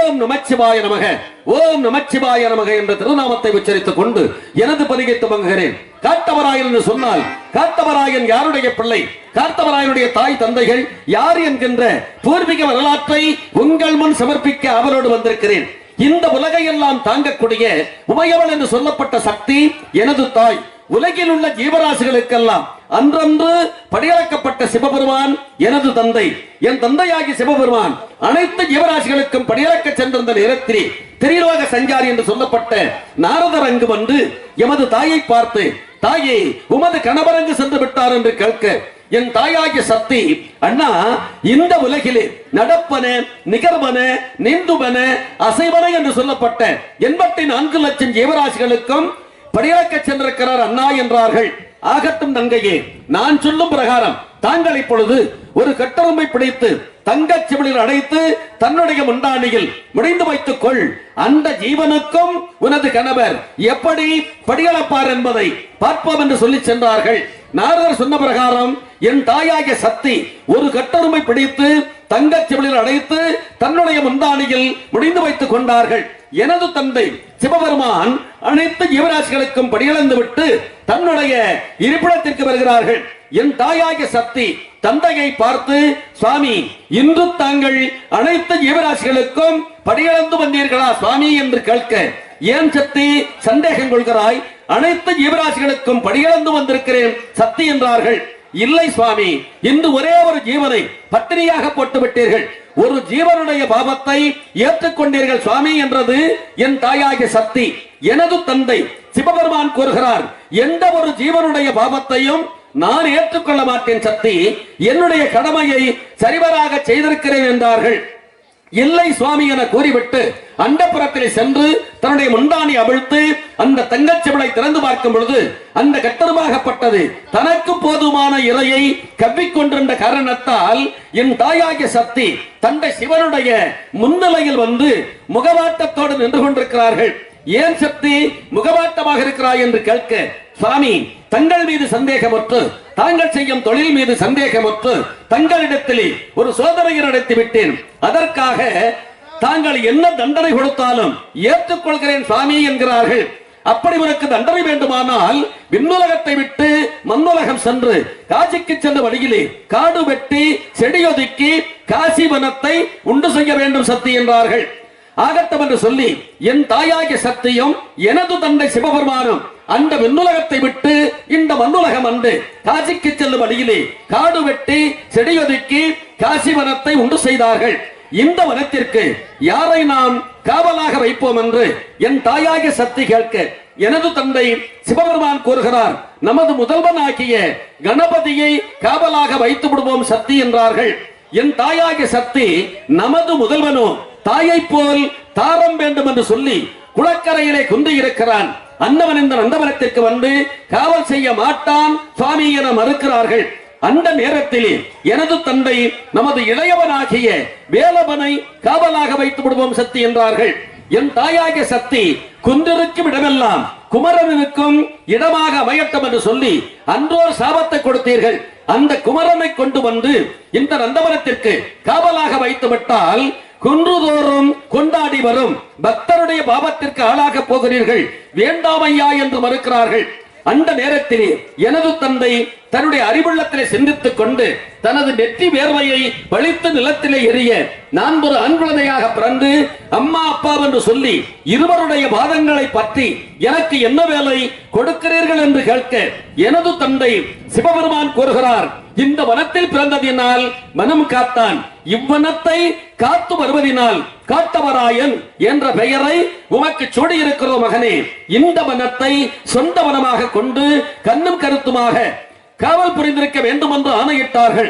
ஓம் நமச்சிவாய நமக, ஓம் நமச்சிவாய நமக என்ற திருநாமத்தை உச்சரித்துக் கொண்டு எனது பதிகை துவங்குகிறேன். காத்தவராயன் என்று சொன்னால் காத்தவராயன் யாருடைய பிள்ளை, காத்தவராயனுடைய தாய் தந்தைகள் யார் என்கின்ற பூர்வீக வரலாற்றை உங்கள் முன் சமர்ப்பிக்க அவரோடு வந்திருக்கிறேன். இந்த உலகையெல்லாம் தாங்கக்கூடிய உமையவள் என்று சொல்லப்பட்ட சக்தி எனது தாய். உலகில் உள்ள ஜீவராசிகளுக்கெல்லாம் அன்றன்று படியளக்கப்பட்ட சிவபெருமான் எனது தந்தை. என் தந்தையாகி சிவபெருமான் அனைத்து ஜீவராசிகளுக்கும் படியளக்க சென்றிருந்த நேரத்தில் திரிலோக சஞ்சாரி என்று சொல்லப்பட்ட நாரதர் அங்கு வந்து எமது தாயை பார்த்து, தாயே உமது கணவரங்கு சென்று விட்டார் என்று கேட்க, என் தாயாகிய சக்தி, அண்ணா இந்த உலகிலே நடப்பன நிகர்வன நீந்துவன அசைவன என்று சொல்லப்பட்ட 84 லட்சம் ஜீவராசிகளுக்கும் படியளக்க சென்றிருக்கிறார் அண்ணா என்றார்கள். ஆகட்டும் தங்கையே, நான் சொல்லும் பிரகாரம் தாங்கள் இப்பொழுது ஒரு கட்டரும்பை பிடித்து தங்கச் சிமிழில் அடைத்து தன்னுடைய முண்டாணியில் முடிந்து வைத்துக் கொள். அந்த ஜீவனுக்கும் உனது கணவர் எப்படி படியளப்பார் என்பதை பார்ப்போம் என்று சொல்லி சென்றார்கள். நாரதர் சொன்ன பிரகாரம் என் தாயாகிய சக்தி ஒரு கட்டரும்பை பிடித்து தங்கச் சிமிழில் அடைத்து தன்னுடைய முந்தாணியில் முடிந்து வைத்துக் கொண்டார்கள். எனது தந்தை சிவபெருமான் அனைத்து ஜீவராசிகளுக்கும் படியளந்து விட்டு தன்னுடைய இருப்பிடத்திற்கு வருகிறார்கள். என் தாயாகிய சக்தி தந்தையை பார்த்து, சுவாமி இன்று தாங்கள் அனைத்து ஜீவராசிகளுக்கும் படியளந்து வந்தீர்களா சுவாமி என்று கேட்க, ஏன் சக்தி சந்தேகம் கொள்கிறாய்? அனைத்து ஜீவராசிகளுக்கும் படியளந்து வந்திருக்கிறேன் சக்தி என்றார்கள். இல்லை சுவாமி, இன்று ஒரே ஒரு ஜீவனை பத்தினியாக போட்டு விட்டீர்கள், ஒரு ஜீவனுடைய பாவத்தை ஏற்றுக்கொண்டீர்கள் சுவாமி என்றது என் தாயாகிய சக்தி. எனது தந்தை சிவபெருமான் கூறுகிறார், எந்த ஒரு ஜீவனுடைய பாவத்தையும் நான் ஏற்றுக்கொள்ள மாட்டேன் சக்தி, என்னுடைய கடமையை சரிவராக செய்திருக்கிறேன் என்றார்கள். இல்லை சுவாமி என கூறிவிட்டு அண்டப்புறத்தில் சென்று தன்னுடைய முண்டாணி அவிழ்த்து அந்த தங்கச்சிவளை திறந்து பார்க்கும் பொழுது அந்த கட்டருமாகப்பட்டது தனக்கு போதுமான இறையை கவ்விக்கொண்டிருந்த காரணத்தால் என் தாயாகிய சக்தி தந்தை சிவனுடைய முன்னிலையில் வந்து முகவாட்டத்தோடு நின்று கொண்டிருக்கிறார்கள். ஏன் சக்தி முகவாட்டமாக இருக்கிறாய் என்று கேட்க, சுவாமி தங்கள் மீது சந்தேகமற்று தாங்கள் செய்யும் தொழில் மீது சந்தேகமற்று தங்களிடத்தில் ஒரு சோதனையை நடத்தி விட்டேன். அதற்காக தாங்கள் என்ன தண்டனை கொடுத்தாலும் ஏற்றுக்கொள்கிறேன் சுவாமி என்கிறார்கள். அப்படி உனக்கு தண்டனை வேண்டுமானால் விண்ணுலகத்தை விட்டு மண்ணுலகம் சென்று காசிக்கு சென்ற வழியிலே காடு வெட்டி செடியொதுக்கி காசி வனத்தை உண்டு செய்ய வேண்டும் சக்தி என்றார்கள். ஆகட்டும் என்று சொல்லி என் தாயாகிய சக்தியும் எனது தந்தை சிவபெருமானும் அந்த விண்ணுலகத்தை விட்டு இந்த மண்ணுலகம் அன்று காசிக்கு செல்லும் வழியிலே காடு வெட்டி செடியொதுக்கி காசி வனத்தை உண்டு செய்தார்கள். இந்த வனத்திற்கு யாரை நாம் காவலாக வைப்போம் என்று என் தாயாகிய சக்தி கேட்க, எனது தந்தை சிவபெருமான் கூறுகிறார், நமது முதல்வனாகிய கணபதியை காவலாக வைத்து விடுவோம் சக்தி என்றார்கள். என் தாயாகிய சக்தி, நமது முதல்வனோ தாயை போல் தாரம் வேண்டும் என்று சொல்லி குளக்கரையிலே குந்தி இருக்கிறான். அன்னவன் இந்த நந்தவனத்திற்கு வந்து காவல் செய்ய மாட்டான் சுவாமி என மறுக்கிறார்கள். அந்த நேரத்தில் எனது தந்தை நமது இளையவனாகிய வேலவனை காவலாக வைத்து விடுவோம் சக்தி என்றார்கள். என் தாயாகிய சக்தி, குன்றிருக்கும் இடமெல்லாம் குமரனுக்கும் இடமாக அமையட்டும் என்று சொல்லி அன்றோர் சாபத்தை கொடுத்தீர்கள். அந்த குமரனை கொண்டு வந்து இந்த நந்தவனத்திற்கு காவலாக வைத்து விட்டால் குன்றுதோறும் கொண்டாடி வரும் பக்தருடைய பாவத்திற்கு ஆளாக போகிறீர்கள், வேண்டாமையா என்று மறுக்கிறார்கள். அந்த நேரத்திலே எனது தந்தை தன்னுடைய அறிவுள்ளத்திலே சிந்தித்துக் கொண்டு தனது நெற்றி வேர்வையை வலித்து நிலத்திலே எரிய, நான் ஒரு ஆண் குழந்தையாக பிறந்து அம்மா அப்பா என்று சொல்லி இருவருடைய பாதங்களை பற்றி எனக்கு என்ன வேலை கொடுக்கிறீர்கள் என்று கேட்க, எனது தந்தை சிவபெருமான் கூறுகிறார், இந்த வனத்தில் பிறந்ததினால் மனம் காத்தான், இவ்வனத்தை காத்து வருவதினால் காத்தவராயன் என்ற பெயரை உமக்கு சூடியிருக்கிறோம் மகனே. இந்த வனத்தை சொந்த வனமாக கொண்டு கண்ணும் கருத்துமாக காவல் புரிந்திருக்க வேண்டும் என்று ஆணையிட்டார்கள்.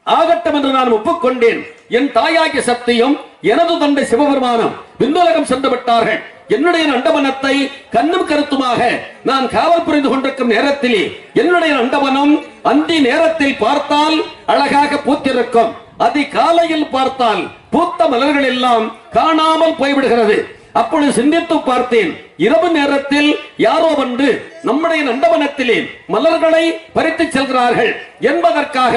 ஆகட்டும் என்று நான் ஒப்புக்கொண்டேன். என் தாயாகிய சக்தியும் எனது தந்தை சிவபெருமானும் விண்ணுலகம் சென்று விட்டார்கள். என்னுடைய நண்டவனத்தை கண்ணும் கருத்துமாக நான் காவல் புரிந்து கொண்டிருக்கும் நேரத்திலே என்னுடைய நண்டவனம் அந்தி நேரத்தில் பார்த்தால் அழகாக பூத்திருக்கும், அதிகாலையில் பார்த்தால் பூத்த மலர்கள் எல்லாம் காணாமல் போய்விடுகிறது. அப்பொழுது சிந்தித்து பார்த்தேன். இரவு நேரத்தில் யாரோ வந்து நம்முடைய நந்தவனத்திலே மலர்களை பறித்து செல்கிறார்கள் என்பதற்காக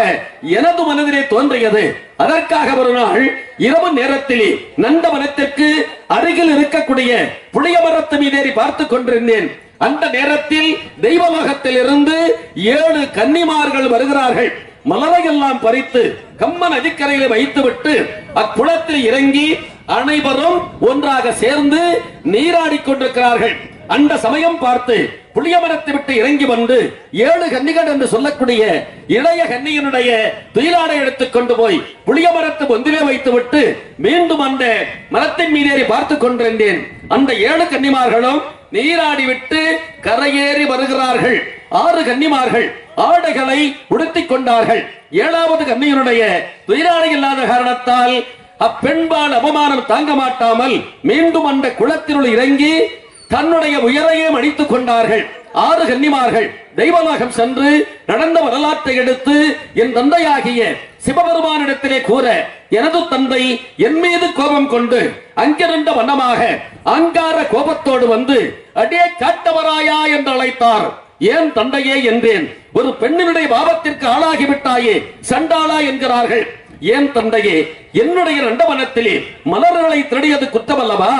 எனது மனதிலே தோன்றியது. அதற்காக ஒரு நாள் இரவு நேரத்திலே நந்தவனத்திற்கு அருகில் இருக்கக்கூடிய புளிய மரத்து மீதேறி பார்த்துக் கொண்டிருந்தேன். அந்த நேரத்தில் தெய்வலோகத்தில் இருந்து 7 கன்னிமார்கள் வருகிறார்கள். மலரை எல்லாம் பறித்து கம்மன் நதிக்கரையில் வைத்துவிட்டு அக்குளத்தில் இறங்கி அனைவரும் ஒன்றாக சேர்ந்து நீராடிக் கொண்டிருக்கிறார்கள். அந்த சமயம் பார்த்து புளிய மரத்தை விட்டு இறங்கி வந்து 7 கன்னிகள் என்று சொல்லக்கூடிய இளைய கன்னியனுடைய துயிலாடை எடுத்துக் கொண்டு போய் புளிய மரத்து ஒன்றிலே வைத்துவிட்டு மீண்டும் அந்த மரத்தின் மீதேறி பார்த்துக் கொண்டிருந்தேன். அந்த 7 கன்னிமார்களும் நீராடி விட்டு கரையேறி வருகிறார்கள். 6 கன்னிமார்கள் ஆடைகளை உடுத்திக் கொண்டார்கள். 7வது கன்னியனுடைய துயிலாடை இல்லாத காரணத்தால் அப்பெண்பால் அவமானம் தாங்க மாட்டாமல் மீண்டும் அந்த குளத்தினுள் இறங்கி தன்னுடைய உயரையே மடித்துக் கொண்டார்கள். 6 கன்னிமார்கள் தெய்வலோகம் சென்று நடந்த வரலாற்றை எடுத்து என் தந்தையாகிய சிவபெருமானிடத்திலே கூற எனது தந்தை என் மீது கோபம் கொண்டு அங்கிருந்த வண்ணமாக அங்கார கோபத்தோடு வந்து அடே காட்டவராயா என்று அழைத்தார். ஏன் தந்தையே என்றேன். ஒரு பெண்ணினுடைய பாவத்திற்கு ஆளாகிவிட்டாயே சண்டாளா என்கிறார்கள். ஏன் தந்தையே, என்னுடைய நந்தவனத்திலே மலர்களை திருடியது குற்றம் அல்லவா?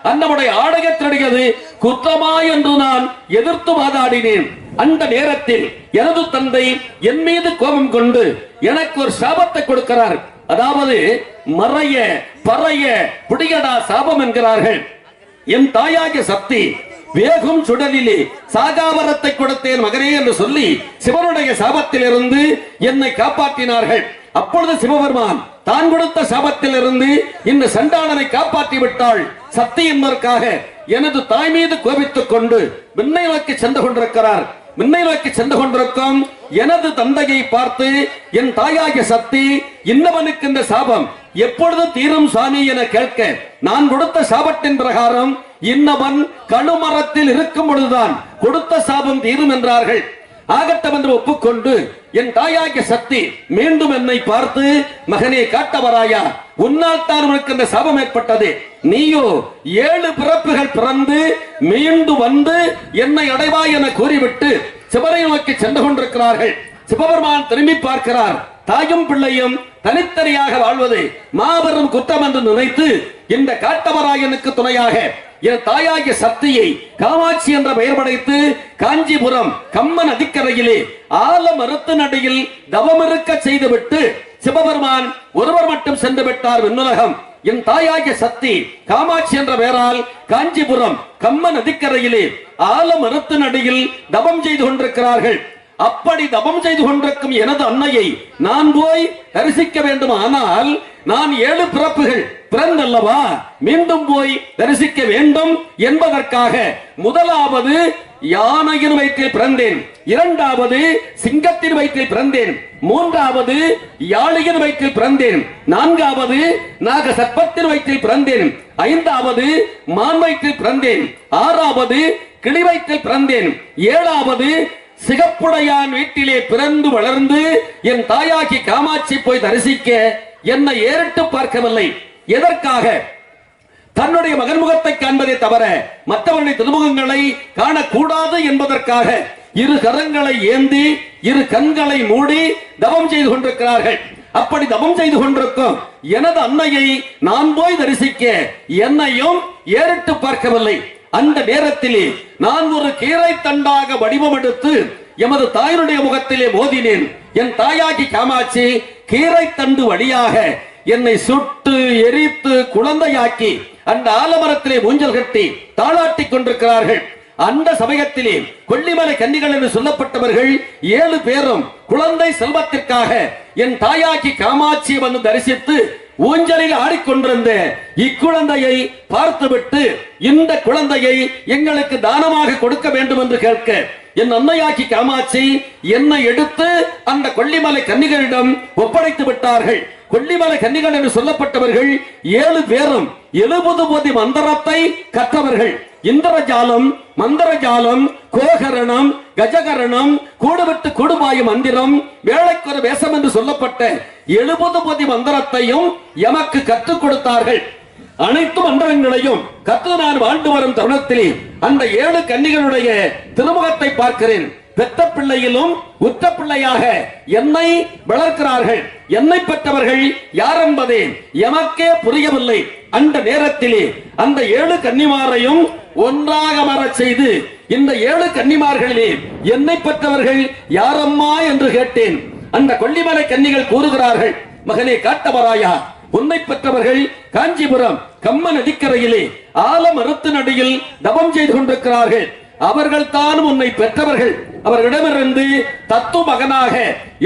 அன்னமுடைய ஆடையை திருடியது குற்றமா என்று நான் எதிர்த்து வாதாடினேன். அந்த நேரத்தில் எனது தந்தை என் மீது கோபம் கொண்டு எனக்கு ஒரு சாபத்தை கொடுக்கிறார். அதாவது மறைய பறைய புடியடா சாபம் என்கிறார்கள். என் தாயாகிய சக்தி வேகும் சுடலிலே சாகாவரத்தை கொடுத்தேன் மகனே என்று சொல்லி சிவனுடைய சாபத்தில் இருந்து என்னை காப்பாற்றினார்கள். அப்பொழுது சிவபெருமான் தான் கொடுத்த சாபத்தில் இருந்து இந்த சண்டாளனை காப்பாற்றி விட்டாள் சக்தி என்பதற்காக எனது தாய் மீது கோபித்துக் கொண்டு விண்ணை நோக்கி சென்று கொண்டிருக்கிறார். விண்ணை நோக்கி சென்று கொண்டிருக்கும் எனது தந்தையை பார்த்து என் தாயாகிய சக்தி இன்னவனுக்கு இந்த சாபம் எப்பொழுது தீரும் சாமி என கேட்க நான் கொடுத்த சாபத்தின் பிரகாரம் இன்னவன் கழுமரத்தில் இருக்கும் பொழுதுதான் கொடுத்த சாபம் தீரும் என்றார்கள். ஆகட்டம் என்று ஒப்புக்கொண்டு என் தாயாகிய சக்தி மீண்டும் என்னை பார்த்து மகனே காட்டவராயா, உன்னால் தான் உனக்கு இந்த சாபம் ஏற்பட்டது. நீயோ 7 பிறப்புகள் பிறந்து மீண்டும் வந்து என்னை அடைவாய் என கூறிவிட்டு சிவனை நோக்கி சென்று கொண்டிருக்கிறார்கள். சிவபெருமான் திரும்பி பார்க்கிறார். தாயும் பிள்ளையும் தனித்தனியாக வாழ்வது மாபெரும் குற்றம் என்று நினைத்து இந்த காட்டவராயனுக்கு துணையாக என் தாயாகிய சக்தியை காமாட்சி என்ற பெயர் படைத்து காஞ்சிபுரம் கம்மன் நதிக்கரையிலே ஆலமரத்து நடையில் தவமிருக்க செய்துவிட்டு சிவபெருமான் ஒருவர் மட்டும் சென்று விட்டார் விண்ணுலகம். என் தாயாகிய சக்தி காமாட்சி என்ற பெயரால் காஞ்சிபுரம் கம்மன் நதிக்கரையிலே ஆலமரத்து நடையில் தவம் செய்து கொண்டிருக்கிறார்கள். அப்படி தவம் செய்து கொண்டிருக்கும் எனது அன்னையை நான் போய் தரிசிக்க வேண்டும். ஆனால் நான் 7 பிறப்புகள் பிறந்தல்லவா, மீண்டும் போய் தரிசிக்க வேண்டும் என்பதற்காக முதலாவது யானையின் வயிற்றில் பிறந்தேன், 2வது சிங்கத்தின் வயிற்றில் பிறந்தேன், 3வது யாழியின் வயிற்றில் பிறந்தேன், 4வது நாக சர்ப்பத்தின் வயிற்றில் பிறந்தேன், 5வது மான் வயிற்றில் பிறந்தேன், 6வது கிளி வயிற்றில் பிறந்தேன், 7வது சிகப்புடையான் வீட்டிலே பிறந்து வளர்ந்து என் தாயாகி காமாட்சி போய் தரிசிக்க என்னை ஏறிட்டு பார்க்கவில்லை. எதற்காக? தன்னுடைய மகன் முகத்தை காண்பதை தவிர மற்றவருடைய திருமுகங்களை காணக்கூடாது என்பதற்காக 2 கரங்களை ஏந்தி 2 கண்களை மூடி தவம் செய்து கொண்டிருக்கிறார்கள். அப்படி தவம் செய்து கொண்டிருக்கும் எனது அன்னையை நான் போய் தரிசிக்க என்னையும் ஏறிட்டு பார்க்கவில்லை. அந்த நேரத்திலே நான் ஒரு கீரை தண்டாக வடிவம் எடுத்து எமது தாயினுடைய முகத்திலே மோதினேன். என் தாயாகி காமாட்சி கீரை தண்டு வழியாக என்னை சுட்டு எரித்து குழந்தையாக்கி அந்த ஆலமரத்திலே ஊஞ்சல் கட்டி தாளாட்டி கொண்டிருக்கிறார்கள். அந்த சமயத்திலே கொல்லிமலை கன்னிகள் என்று சொல்லப்பட்டவர்கள் 7 பேரும் குழந்தை செல்வத்திற்காக என் தாயாகி காமாட்சி வந்து தரிசித்து ஊஞ்சலில் ஆடிக்கொண்டிருந்த இக்குழந்தையை பார்த்துவிட்டு இந்த குழந்தையை எங்களுக்கு தானமாக கொடுக்க வேண்டும் என்று கேட்க என் அன்னையாக்கி காமாட்சி என்னை எடுத்து அந்த கொல்லிமலை கன்னிகளிடம் ஒப்படைத்து விட்டார்கள். கொல்லிமலை கன்னிகள் என்று சொல்லப்பட்டவர்கள் 7 பேரும் 70 கோடி மந்திரத்தை கற்றவர்கள். இந்திரஜாலம், மந்திரஜாலம், கோகரணம், கஜகரணம், கூடுவிட்டு கூடுபாய மந்திரம், வேளைக்கொரு வேஷம் என்று சொல்லப்பட்ட 70 கோடி மந்திரத்தையும் எமக்கு கற்றுக் கொடுத்தார்கள். அனைத்து மந்திரங்களையும் கற்று நான் வாழ்ந்து வரும் தருணத்தில் அந்த 7 கன்னிகளுடைய திருமுகத்தை பார்க்கிறேன். பெத்த பிள்ளையிலும் உற்ற பிள்ளையாக என்னை வளர்க்கிறார்கள். என்னை பெற்றவர்கள் யார் என்பதே எமக்கே புரியவில்லை. அந்த நேரத்திலே அந்த 7 கன்னிமாரையும் ஒன்றாக வரச் செய்து இந்த 7 கன்னிமார்களிலே என்னை பெற்றவர்கள் யாரம்மா என்று கேட்டேன். அந்த கொல்லிமலை கன்னிகள் கூறுகிறார்கள், மகனே காட்டவராயா, உன்னை பெற்றவர்கள் காஞ்சிபுரம் கம்ம நதிக்கரையிலே ஆலமரத்து நடியில் தவம் செய்து கொண்டிருக்கிறார்கள். அவர்கள் தான் உன்னை பெற்றவர்கள். அவர்களிடமிருந்து தத்து மகனாக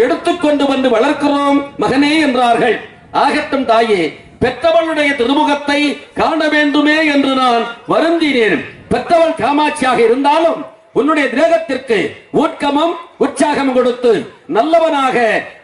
எடுத்துக்கொண்டு வந்து வளர்க்கிறோம் மகனே என்றார்கள். ஆகட்டும் தாயே, பெற்றவளுடைய திருமுகத்தை காண வேண்டுமே என்று நான் வருந்தினேன். பெற்றவள் காமாட்சியாக இருந்தாலும் உன்னுடைய தேகத்திற்கு ஊக்கமும் உற்சாகம் கொடுத்து நல்லவனாக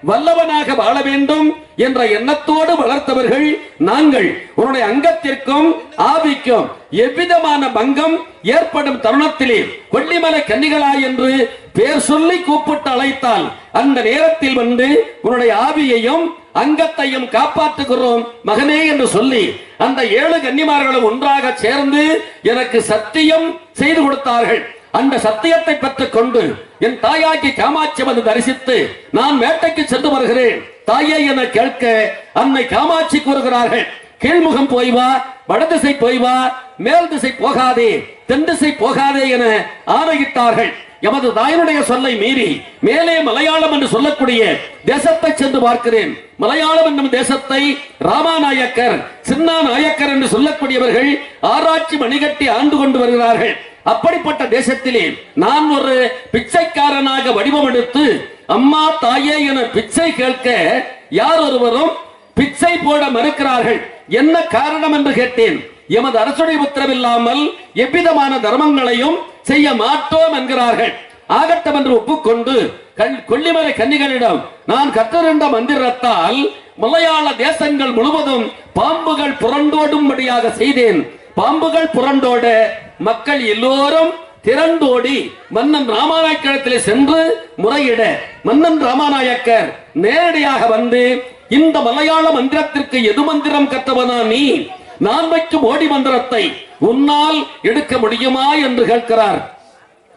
வல்லவனாக வாழ வேண்டும் என்ற எண்ணத்தோடு வளர்த்தவர்கள் நாங்கள். உன்னுடைய அங்கத்திற்கும் ஆவிக்கும் எவ்விதமான பங்கம் ஏற்படும் தருணத்திலே கொல்லிமலை கன்னிகளா என்று பேர் சொல்லி கூப்பிட்டு அழைத்தால் அந்த நேரத்தில் வந்து உன்னுடைய ஆவியையும் அங்கத்தையும் காப்பாற்றுகிறோம் மகனே என்று சொல்லி அந்த 7 கன்னிமார்களும் ஒன்றாக சேர்ந்து எனக்கு சத்தியம் செய்து கொடுத்தார்கள். அந்த சத்தியத்தை பெற்றுக் கொண்டு என் தாயாக்கி காமாட்சி வந்து தரிசித்து நான் வேட்டைக்கு சென்று வருகிறேன் தாயே என கேட்க அன்னை காமாட்சி கூறுகிறார்கள், கீழ்முகம் போய் வா, வடதிசை போய் வா, மேல் திசை போகாதே, தென் திசை போகாதே என ஆணையிட்டார்கள். எமது தாயினுடைய சொல்லை மீறி மேலே மலையாளம் என்று சொல்லக்கூடிய தேசத்தை சென்று பார்க்கிறேன். மலையாளம் என்னும் தேசத்தை ராமாநாயக்கர், சின்னா நாயக்கர் என்று சொல்லக்கூடியவர்கள் ஆராய்ச்சி மணிகட்டி ஆண்டு கொண்டு வருகிறார்கள். அப்படிப்பட்ட தேசத்திலே நான் ஒரு பிச்சைக்காரனாக வடிவம் எடுத்து அம்மா தாயே என பிச்சை கேட்க யார் ஒருவரும் பிச்சை போட மறுக்கிறார்கள். என்ன காரணம் என்று கேட்டேன். எமது அரசுடைய உத்தரவில்லாமல் எவ்விதமான தர்மங்களையும் செய்ய மாட்டோம் என்கிறார்கள். ஆகட்டம் என்று ஒப்புக்கொண்டு கொல்லிமலை கன்னிகளிடம் நான் கற்றிருந்த மந்திரத்தால் மலையாள தேசங்கள் முழுவதும் பாம்புகள் புரண்டோடும்படியாக செய்தேன். பாம்புகள் புரண்டோட மக்கள் எல்லோரும் திரண்டோடி மன்னன் ராமநாயக்கரிடத்திலே சென்று முறையிட மன்னன் ராமநாயக்கர் நேரடியாக வந்து இந்த மலையாள மந்திரத்திற்கு எது மந்திரம் கற்றவனா நீ, நான் வைக்கும் ஓடி மந்திரத்தை உன்னால் எடுக்க முடியுமா என்று கேட்கிறார்.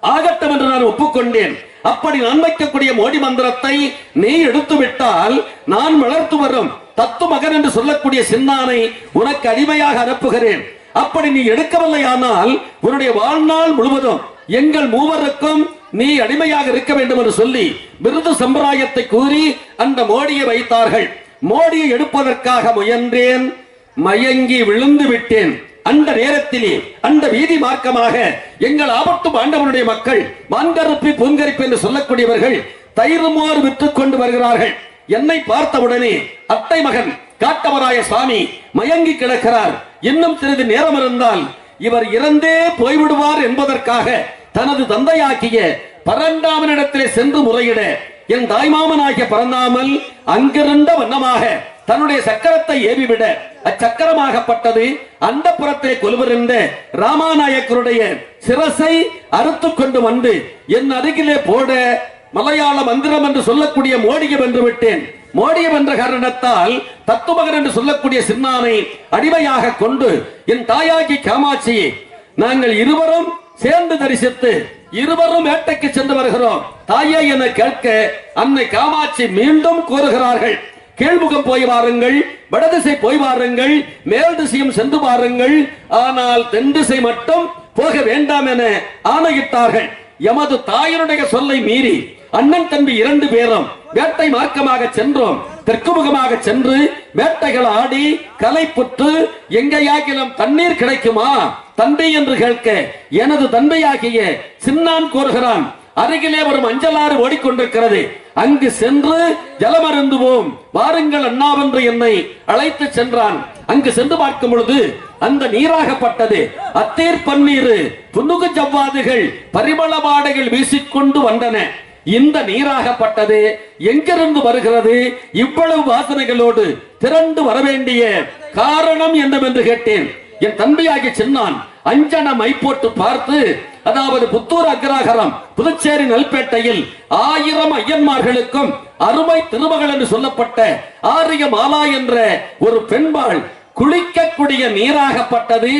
ஆகட்டம் என்று நான் ஒப்புக்கொண்டேன். அப்படி நான் வைக்கக்கூடிய மோடி மந்திரத்தை நீ எடுத்து விட்டால் நான் வளர்த்து வரும் தத்து மகன் என்று சொல்லக்கூடிய சின்னானை உனக்கு அடிமையாக அனுப்புகிறேன். அப்படி நீ எடுக்கவில்லையானால் உன்னுடைய வாழ்நாள் முழுவதும் எங்கள் மூவருக்கும் நீ அடிமையாக இருக்க வேண்டும் என்று சொல்லி விருது சம்பிரதாயத்தை கூறி அந்த மோடியை வைத்தார்கள். மோடியை எடுப்பதற்காக முயன்றேன், மயங்கி விழுந்து விட்டேன். அந்த நேரத்திலே அந்த வீதி மார்க்கமாக எங்கள் ஆபத்து பாண்டவனுடைய மக்கள் மான்கருப்பி பூங்கரிப்பு என்று சொல்லக்கூடியவர்கள் தயிர்மோர் விற்றுக் கொண்டு வருகிறார்கள். என்னை பார்த்தவுடனே அத்தை மகன் காட்டவராய சுவாமி மயங்கி கிடக்கிறார். இன்னும் சிறிது நேரம் இருந்தால் இவர் இறந்தே போய்விடுவார் என்பதற்காக தனது தந்தையாக்கிய பரந்தாமனிடத்திலே சென்று முறையிட என் தாய்மாமனாகிய பரந்தாமல் அங்கிருந்த வண்ணமாக தன்னுடைய சக்கரத்தை ஏவிவிட அச்சக்கரமாகப்பட்டது அந்த புறத்திலே கொலுவிருந்த ராமநாயக்கருடைய சிரசை அறுத்து கொண்டு வந்து என் அருகிலே போட மலையாள மந்திரம் என்று சொல்லக்கூடிய மோடியை வென்று விட்டேன். மோடியை வென்ற காரணத்தால் தத்துமகன் என்று சொல்லக்கூடிய சின்னானை அடிமையாக கொண்டு என் தாயாகி காமாட்சியை நாங்கள் இருவரும் சேர்ந்து தரிசித்து இருவரும் வேட்டைக்கு சென்று வருகிறோம் தாயே என கேட்க அன்னை காமாட்சி மீண்டும் கூறுகிறார்கள், கீழ்முகம் போய் வாருங்கள், வடதிசை போய் வாருங்கள், மேல் திசையும் சென்று வாருங்கள், ஆனால் தென் திசை மட்டும் போக வேண்டாம் என ஆணையிட்டார்கள். எமது தாயினுடைய சொல்லை மீறி அண்ணன் தம்பி 2 பேரும் வேட்டை மார்க்கமாக சென்றோம். தெற்கு முகமாக சென்று வேட்டைகள் ஆடி களைப்புற்று எங்கேயாகிலும் தண்ணீர் கிடைக்குமா தம்பி என்று கேட்க எனது தந்தையாகிய சின்னான் கூறுகிறான், அருகிலே ஒரு மஞ்சளாறு ஓடிக்கொண்டிருக்கிறது, அங்கு சென்று ஜலம் அருந்துவோம் வாருங்கள் அண்ணாவென்று என்னை அழைத்து சென்றான். அங்கு சென்று பார்க்கும் பொழுது அந்த நீராகப்பட்டது அத்தீர் பன்னீர் புன்னுகு ஜவ்வாதுகள் பரிமள வாடைகள் வீசிக்கொண்டு வந்தன. இந்த நீராகப்பட்டது எங்கிருந்து வருகிறது, இவ்வளவு வாசனைகளோடு திரண்டு வரவேண்டிய காரணம் என்னவென்று கேட்டேன். என் தம்பியாகி சின்னான் அஞ்சன மை போட்டு பார்த்து, அதாவது புத்தூர் அக்ராகரம் புதுச்சேரி நல்பேட்டையில் 1000 ஐயன்மார்களுக்கும் அருமை திருமகள் என்று சொல்லப்பட்ட ஆரிய மாலா என்ற ஒரு பெண்பாள் குளிக்கக்கூடிய நீராகப்பட்டது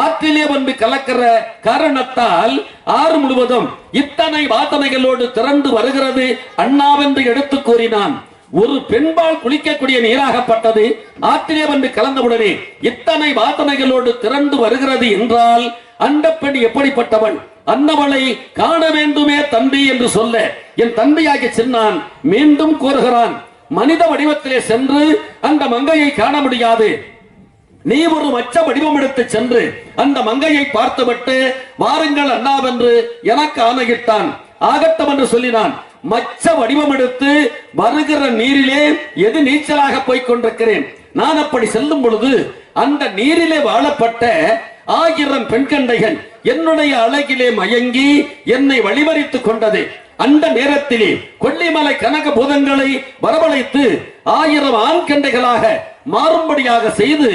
ஆற்றிலே வந்து கலக்கிற காரணத்தால் ஆறு முழுவதும் இத்தனை வாசனைகளோடு திரண்டு வருகிறது அண்ணாவென்று எடுத்து கூறினான். ஒரு பெண்பால் குளிக்கக்கூடிய நீராகப்பட்டது ஆற்றிலே வந்து கலந்தவுடனே இத்தனை வாசனைகளோடு திரண்டு வருகிறது என்றால் அந்த பெண் எப்படிப்பட்டவள்? அன்னவளை காண வேண்டுமே தம்பி என்று சொல்ல என் தம்பியாகி சின்னான் மீண்டும் கூறுகிறான், மனித வடிவத்திலே சென்று அந்த மங்கையை காண முடியாது. நீ ஒரு மச்ச வடிவம் எடுத்து சென்று அந்த மங்கையை பார்த்துவிட்டு வாருங்கள் அண்ணாவென்று எனக்கு ஆணையிட்டான். ஆகட்டம் என்று சொல்லினான். மச்ச வடிவம் எடுத்து வருகிற நீரிலே எது நீச்சலாக போய்க் கொண்டிருக்கிறேன். நான் அப்படி செல்லும் பொழுது அந்த நீரிலே வாழப்பட்ட 1000 பெண்கண்டைகள் என்னுடைய அழகிலே மயங்கி என்னை வழிமறித்துக் கொண்டது. அந்த நேரத்திலே கொல்லிமலை கனக பூதங்களை வரவழைத்து 1000 ஆண் கண்டைகளாக மாறும்படியாக செய்து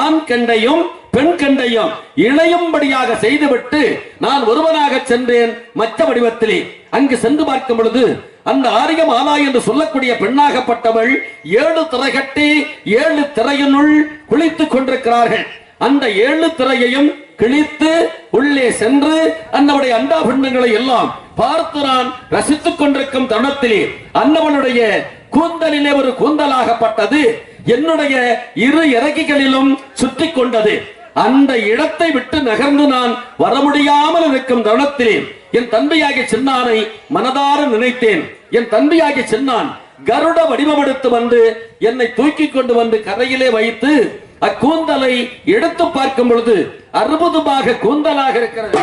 ஆண் கண்டையும் பெண் கண்டையும் இணையும்படியாக செய்துவிட்டு நான் ஒருவனாக சென்றேன் மச்ச வடிவத்திலே. அங்கு சென்று பார்க்கும் பொழுது அந்த ஆரியமாலா என்று சொல்லக்கூடிய பெண்ணாகப்பட்டவள் 7 திரை கட்டி 7 திரையினுள் குளித்துக் கொண்டிருக்கிறார்கள். அந்த 7 திரையையும் கிழித்து உள்ளே சென்று அன்னவுடைய அண்டா பிண்டங்களை எல்லாம் பார்த்து நான் ரசித்துக் கொண்டிருக்கும் தருணத்திலே அன்னவனுடைய கூந்தலிலே ஒரு கூந்தலாகப்பட்டது என்னுடைய 2 இறக்கைகளிலும் சுற்றி கொண்டது. அந்த இடத்தை விட்டு நகர்ந்து நான் வர முடியாமல் இருக்கும் தருணத்திலே என் தம்பியாகிய சின்னானை மனதார நினைத்தேன். என் தம்பியாகிய சின்னான் கருட வடிவம் எடுத்து வந்து என்னை தூக்கி கொண்டு வந்து கரையிலே வைத்து அக்கூந்தலை எடுத்து பார்க்கும் பொழுது அற்புதமாக கூந்தலாக இருக்கிறது.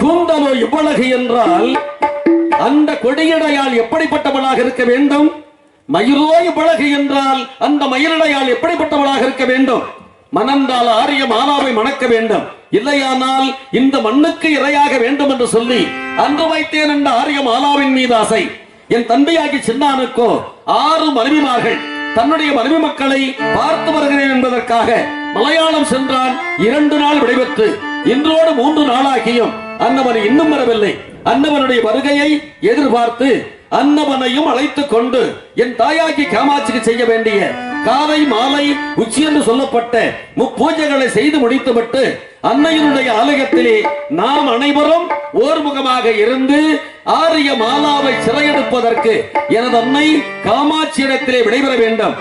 கூந்தலோ இவ்வளவு என்றால் அந்த கொடியடையால் எப்படிப்பட்டவளாக இருக்க வேண்டும்? மயிலோ இவ்வளவு என்றால் அந்த மயிலடையால் எப்படிப்பட்டவளாக இருக்க வேண்டும்? மணந்தால் ஆரிய மாலாவை மணக்க வேண்டும், இல்லையானால் இந்த மண்ணுக்கு இரையாக வேண்டும் என்று சொல்லி அன்று வைத்தேன் என்ற ஆரிய மாலாவின் மீது ஆசை. என் தம்பியாகி சின்னானுக்கோ 6 மனைவிமார்கள். தன்னுடைய மனைவி மக்களை பார்த்து வருகிறேன் என்பதற்காக மலையாளம் சென்றான். 2 நாள் விடைபெற்று இன்றோடு 3 நாளாகியும் அன்னவன் இன்னும் வரவில்லை. அன்னவனுடைய வருகையை எதிர்பார்த்து அன்னவனையும் அழைத்துக் கொண்டு என் தாயாகி காமாட்சிக்கு செய்ய வேண்டிய காலை மாலை உச்சி என்று சொல்லப்பட்ட முப்பூஜைகளை செய்து முடித்துவிட்டு அன்னையினுடைய ஆலயத்திலே நாம் அனைவரும் ஓர்முகமாக இருந்து ஆரிய மாலாவை சிறையெடுப்பதற்கு எனது அன்னை காமாட்சியிடத்திலே விடைபெற வேண்டும்.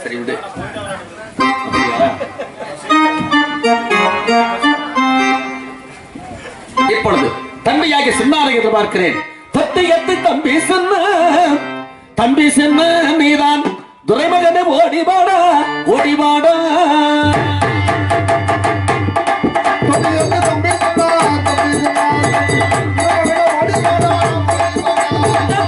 சரி விடு. இப்பொழுது தம்பியாக சின்னாரை எதிர்பார்க்கிறேன். தத்தையத்து தம்பி சின்ன தம்பி சின்ன நீதான் துரைமகனை ஓடிவாடா ஓடிவாடா.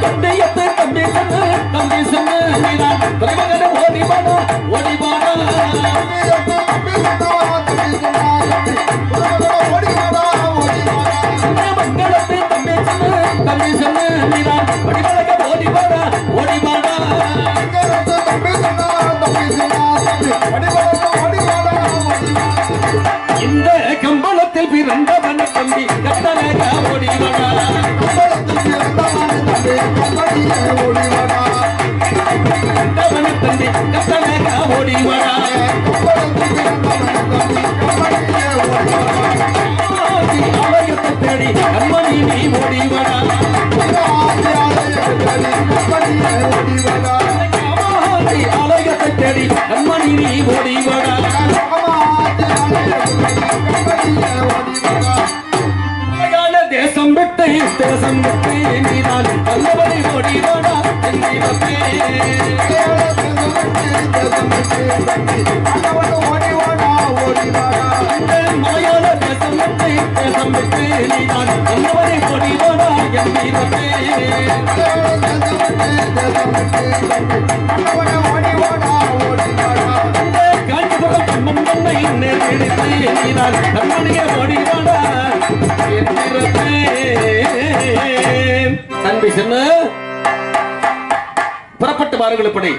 தத்தையத்து தம்பி சின்ன தம்பி சின்ன நீதான் துரைமகனை ஓடிவாடா ஓடிவாடா. இந்த கம்பளத்தில் பிறந்தவன் தம்பி கட்டளக ஓடிவடா. தம்பி கட்டளக ஓடிவடா. ஆலயத்தை தேடி கண்மணி நீ ஓடிவடா. ஆலயத்தை தேடி கண்மணி நீ ஓடிவடா. தேசம் விட்டு தேசம் விட்டு நீதான் அல்லவரை ஓடிவாடா. மலையாள தேசம் விட்டு தேசம் விட்டு நீதான் அல்லவரை ஓடிவாடா. காஞ்சிபுரம் கம்மன் மண்ணை நேரிடித்து நீதான் கண்மணியை ஓடிவாடா. தம்பி சின்ன புறப்பட்டு வாருங்கள். இப்படி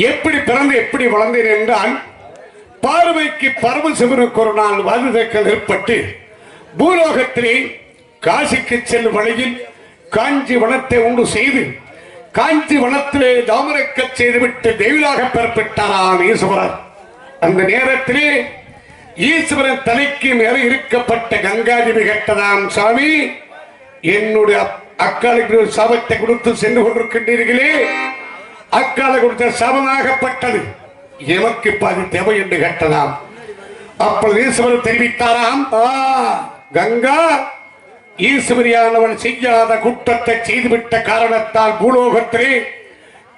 எப்படி பிறந்து எப்படி வளர்ந்தேன் என்றால் பார்வைக்கு பரமசிவனுக்கு ஒரு நாள் வாதுதக்கல் ஏற்பட்டு பூலோகத்திலே காசிக்கு செல்லும் வழியில் காஞ்சி வனத்தை உண்டு செய்து காஞ்சி வனத்திலே தாமரைக்க செய்துவிட்டு தெய்வீலாக பெறப்பட்டாராம் ஈஸ்வரர். அந்த நேரத்திலே ஈஸ்வரன் தலைக்கு மேலே இருக்கப்பட்ட கங்காதேவி கேட்டதாம், சாமி என்னுடைய அக்காலுக்கு ஒரு சாபத்தை கொடுத்து சென்று கொண்டிருக்கின்றீர்களே, அக்கால கொடுத்த சாபமாகப்பட்டது எமக்கு பாதி தேவை என்று கேட்டதாம். அப்பொழுது ஈஸ்வரர் தெரிவித்தாராம், கங்கா ஈஸ்வரியானவன் செய்யாத குற்றத்தை செய்துவிட்ட காரணத்தால் பூலோகத்திலே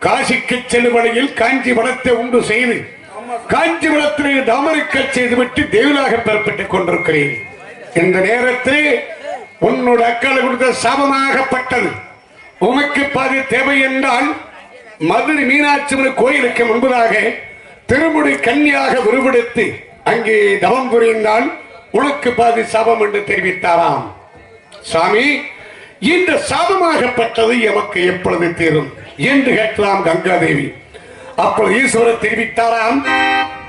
காசிக்கு செல்லும் வழியில் காஞ்சி வனத்தை உண்டு செய்து காஞ்சி வனத்திலே தாமரைக்க செய்துவிட்டு தேவலாக பெறப்பட்டுக் கொண்டிருக்கிறேன். இந்த நேரத்திலே உன்னோட அக்கால கொடுத்த சாபமாகப்பட்டது உமக்கு பாதி தேவை என்றால் மதுரை மீனாட்சி கோயிலுக்கு முன்பதாக திருமுடி கன்னியாக உருவெடுத்து அங்கே தவம் புரிந்தால் உனக்கு பாதி சாபம் என்று தெரிவித்தாராம். சாமி இந்த சாபமாகப்பட்டது எமக்கு எப்பொழுது தீரும் என்று கேட்கலாம் கங்காதேவி. அப்பொழுது ஈஸ்வரர் தெரிவித்தாராம்,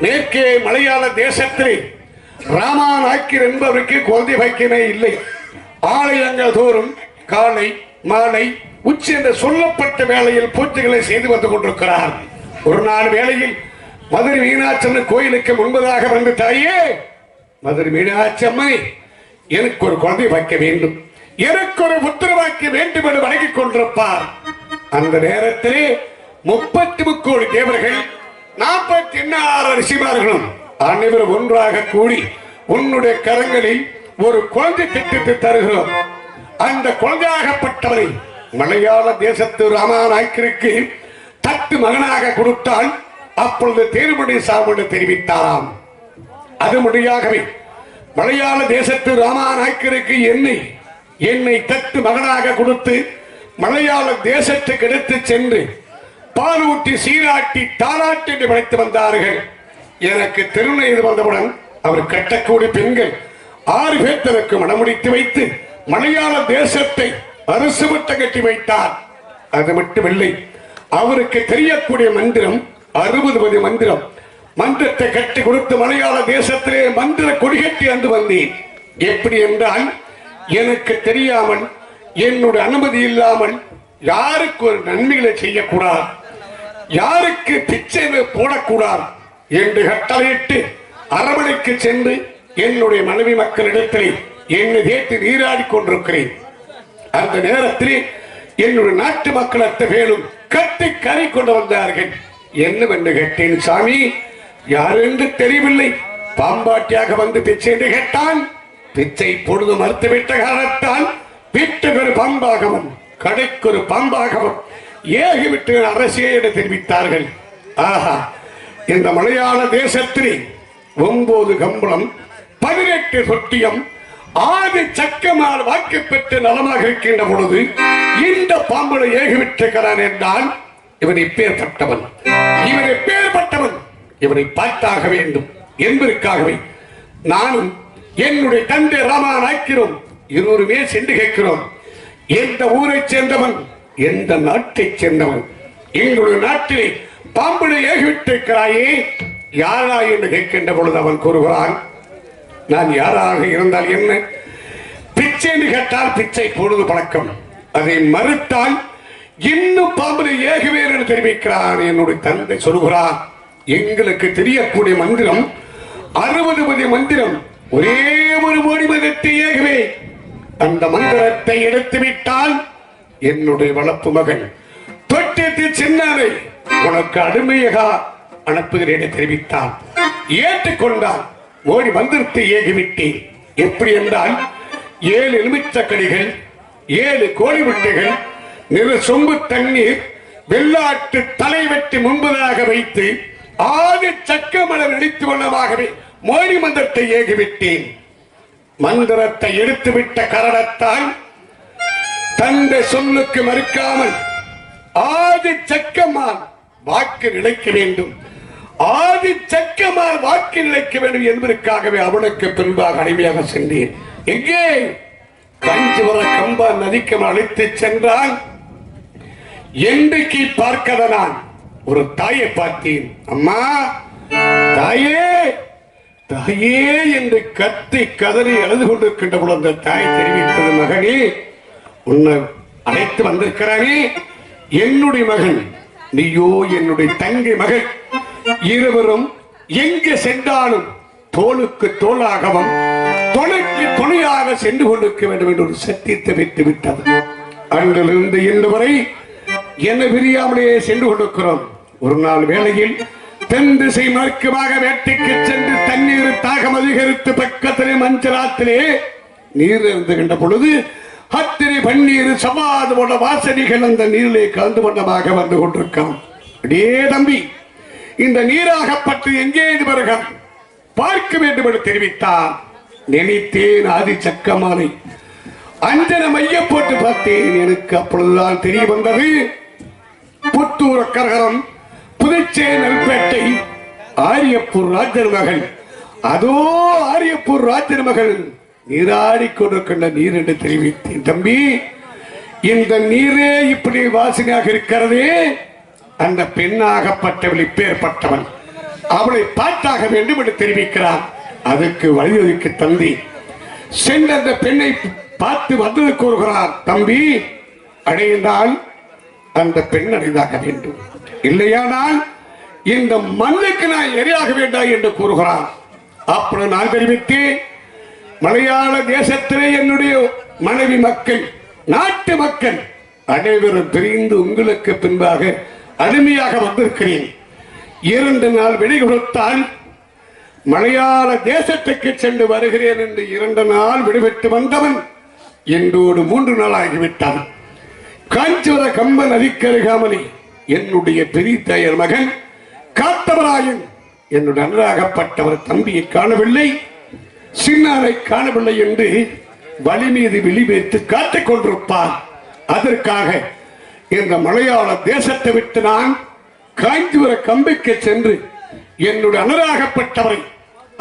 மேற்கே மலையாள தேசத்திலே ராமாநாயக்கர் என்பவருக்கு குழந்தை பாக்கியமே இல்லை. ஆலயங்கள் தோறும் காலை மாலை உச்சி என்று சொல்லப்பட்ட வேளையில் பூஜைகளை செய்து வந்து கொண்டிருக்கிறார். ஒரு நாள் வேளையில் மதுரை மீனாட்சி கோயிலுக்கு முன்பதாக வந்து, தாயே மதுரை மீனாட்சி அம்மை எனக்கு ஒரு குழந்தை வைக்க வேண்டும், எனக்கு ஒரு புத்திர வேண்டும் என்று வணங்கிக் கொண்டிருப்பார். அந்த நேரத்திலே 33 கோடி தேவர்கள் 46 ரிஷிமார்களும் அனைவரும் ஒன்றாக கூடி உன்னுடைய கரங்களில் ஒரு குழந்தை திட்டத்தை தருகிறோம். அந்த குழந்தையாகப்பட்டவரை மலையாள தேசத்து ராமாநாயக்கருக்கு தட்டு மகனாக கொடுத்தால் அப்பொழுது தேர்வுடைய சாப்பிட தெரிவித்தாராம். அது முடியாகவே மலையாள தேசத்து ராமாநாயக்கருக்கு என்னை தட்டு மகனாக கொடுத்து மலையாள தேசத்துக்கு எடுத்து சென்று பாலூட்டி சீராட்டி தாலாட்டி என்று படைத்து வந்தார்கள். எனக்கு திருநெய்து வந்தவுடன் அவர் கட்டக்கூடிய பெண்கள் 6 பேர் தனக்கு மனமுடித்து வைத்து மலையாள தேசத்தை அரசு மட்டம் கட்டி வைத்தார். அது மட்டுமில்லை, அவருக்கு தெரியக்கூடிய மந்திரம் 60 மந்திரம். மந்திரத்தை கட்டி கொடுத்து மலையாள தேசத்திலே மந்திர கொடிகட்டி வந்து வந்தேன். எப்படி என்றால், எனக்கு தெரியாமல் என்னுடைய அனுமதி இல்லாமல் யாருக்கு ஒரு நன்மைகளை செய்யக்கூடாது, யாருக்கு பிச்சை போடக்கூடாது என்று கட்டளையிட்டு அரவணைக்கு சென்று என்னுடைய மனைவி மக்களிடத்தில் என்னை தேற்றி நீராடி கொண்டிருக்கிறேன். அந்த நேரத்தில் என்னுடைய நாட்டு மக்கள் அத்த பேரும் கட்டி கறி கொண்டு வந்தார்கள். என்னவென்று கேட்டேன். சாமி யார் என்று தெரியவில்லை, பாம்பாட்டியாக வந்து பிச்சை என்று கேட்டான். பிச்சை பொழுது மறுத்துவிட்ட காரணத்தால் வீட்டுக்கு ஒரு பாம்பாகவும் கடைக்கு ஒரு பாம்பாகவும் ஏகிவிட்டு அரசியை என தெரிவித்தார்கள். ஆஹா, இந்த மலையாள தேசத்தில் 9 கம்பளம் 18 சொட்டியம் ஆதி சக்கமால் வாக்கு பெற்று நலமாக இருக்கின்ற பொழுது இந்த பாம்பளை ஏகிவிட்டிருக்கிறான் என்றால் இவன் இப்பேற்பட்டவன், இவன் எப்பேற்பட்டவன், இவனை பார்த்தாக வேண்டும் என்பதற்காகவே நானும் என்னுடைய தந்தை ராமா நாய்க்கிறோம், இருவருமே சென்று கேட்கிறோம். எந்த ஊரை சேர்ந்தவன், எந்த நாட்டை சேர்ந்தவன், எங்களுடைய நாட்டிலே பாம்பளை ஏகிவிட்டிருக்கிறாயே யாரா என்று கேட்கின்ற பொழுது அவன் கூறுகிறான், நான் யாராக இருந்தால் என்ன, பிச்சை என்று கேட்டால் பிச்சை பொழுது பழக்கம், அதை மறுத்தால் இன்னும் பாம்பளை ஏகுவேன் என்று தெரிவிக்கிறான். என்னுடைய தந்தை சொல்கிறார், எங்களுக்கு தெரியக்கூடிய மந்திரம் 60 மந்திரம், ஒரே ஒரு மோடி மதத்தை ஏகவே அந்த மந்திரத்தை எடுத்துவிட்டால் என்னுடைய வளர்ப்பு மகன் தொட்டியத்து சின்னாரை உனக்கு அடிமையாக அனுப்புகிறேன் என்று தெரிவித்தான். ஏற்றுக்கொண்டான். மோடி மந்திரத்தை ஏகிவிட்டேன். எப்படி என்றால் 7 எலுமிச்சக்கடிகள், 7 கோழி முட்டைகள், நிற சொம்பு தண்ணீர், வெள்ளாட்டு தலை வெட்டி முன்பதாக வைத்து ஆதி சக்க மலர் அடித்து கொள்ளவாகவே மோடி மந்திரத்தை ஏகிவிட்டேன். மந்திரத்தை எடுத்துவிட்ட காரணத்தால் தந்தை சொல்லுக்கு மறுக்காமல் ஆதி சக்கமால் வாக்கு நிலைக்க வேண்டும், ஆதி சக்கமால் வாக்கு நிலைக்க வேண்டும் என்பதற்காகவே அவனுக்கு பின்பாக அடிமையாக சென்றேன். எங்கே கஞ்சிவர கம்பா நதிக்கு அழைத்து சென்றான். என்றைக்கு பார்க்கத நான் ஒரு தாயை பார்த்தேன். அம்மா, தாயே தாயே என்று கத்தி கதறி அழுது கொண்டிருக்கின்ற பொழுது அந்த தாய் தெரிவித்தது, மகனே உன்னை அழைத்து வந்திருக்கிறானே என்னுடைய மகன், நீயோ என்னுடைய தங்கை மகள், இருவரும் எங்கே சென்றாலும் தோளுக்கு தோளாகவும் துணைக்கு துணையாக சென்று கொண்டிருக்க வேண்டும் என்று ஒரு சத்தியத்தை வைத்து விட்டது. அன்றிலிருந்து இன்று வரை என்ன பிரியாமலேயே சென்று கொண்டிருக்கிறோம். ஒரு நாள் வேளையில் தென் திசை மேற்குமாக வேட்டைக்கு சென்று தண்ணீர் தாகம் அதிகரித்து பக்கத்திலே மஞ்சளாத்திலே நீர் இருந்துகின்ற பொழுது அத்திரை பன்னீர் சமாது போன்ற வாசனைகள் அந்த நீரிலே கலந்து கொண்டமாக வந்து கொண்டிருக்கிறோம். அப்படியே தம்பி, இந்த நீராகப்பட்டு எங்கே வருக பார்க்க வேண்டும் என்று தெரிவித்தார். நினைத்தேன் ஆதி சக்கமாலை அஞ்சன மைய போட்டு பார்த்தேன். எனக்கு அப்பொழுதுதான் தெரிய வந்தது, புத்தூர் கரகரம் புதுச்சேரி நல்பேட்டை ஆரியப்பூர் ராஜர் மகள், அதோ ஆரியப்பூர் ராஜர் மகள் நீராடி கொண்டிருக்கின்ற நீர் என்று தெரிவித்தேன். தம்பி, இந்த நீரே இப்படி வாசனையாக இருக்கிறதே, அந்த பெண்ணாகப்பட்டவள் இப்பேற்பட்டவன், அவளை பார்த்தாக வேண்டும் என்று தெரிவிக்கிறார். அதுக்கு வழியொதுக்கு தந்தி சென்ற அந்த பெண்ணை பார்த்து வந்தது கூறுகிறார். தம்பி, அடைந்தால் அந்த பெண் அடைந்தாக வேண்டும், இல்லையானால் இந்த மண்ணுக்கு நான் எரியாக வேண்டாம் என்று கூறுகிறார். அப்படி நான் தெரிவித்தேன், மலையாள தேசத்திலே என்னுடைய மனைவி மக்கள், நாட்டு மக்கள் அனைவரும் பிரிந்து உங்களுக்கு பின்பாக அடிமையாக வந்திருக்கிறேன். 2 நாள் விடை கொடுத்தால் மலையாள தேசத்துக்கு சென்று வருகிறேன் என்று 2 நாள் விடுபட்டு வந்தவன் என்னோடு 3 நாள் ஆகிவிட்டான். காஞ்சிவர கம்ப நதிக்கருகாமலி என்னுடைய பெரிய தாயர் மகன் காத்தவராயன் என்னுடைய அன்றாகப்பட்டவர் தம்பியை காணவில்லை, சின்னாரை காணவில்லை என்று வழி மீது விழிவைத்து காத்துக் கொண்டிருப்பார். அதற்காக இந்த மலையாள தேசத்தை விட்டு நான் காஞ்சிவர கம்பிக்கு சென்று என்னுடைய அனராகப்பட்டவரை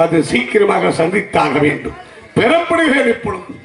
அது சீக்கிரமாக சந்தித்தாக வேண்டும். பெறப்படுகிறேன். இப்பொழுது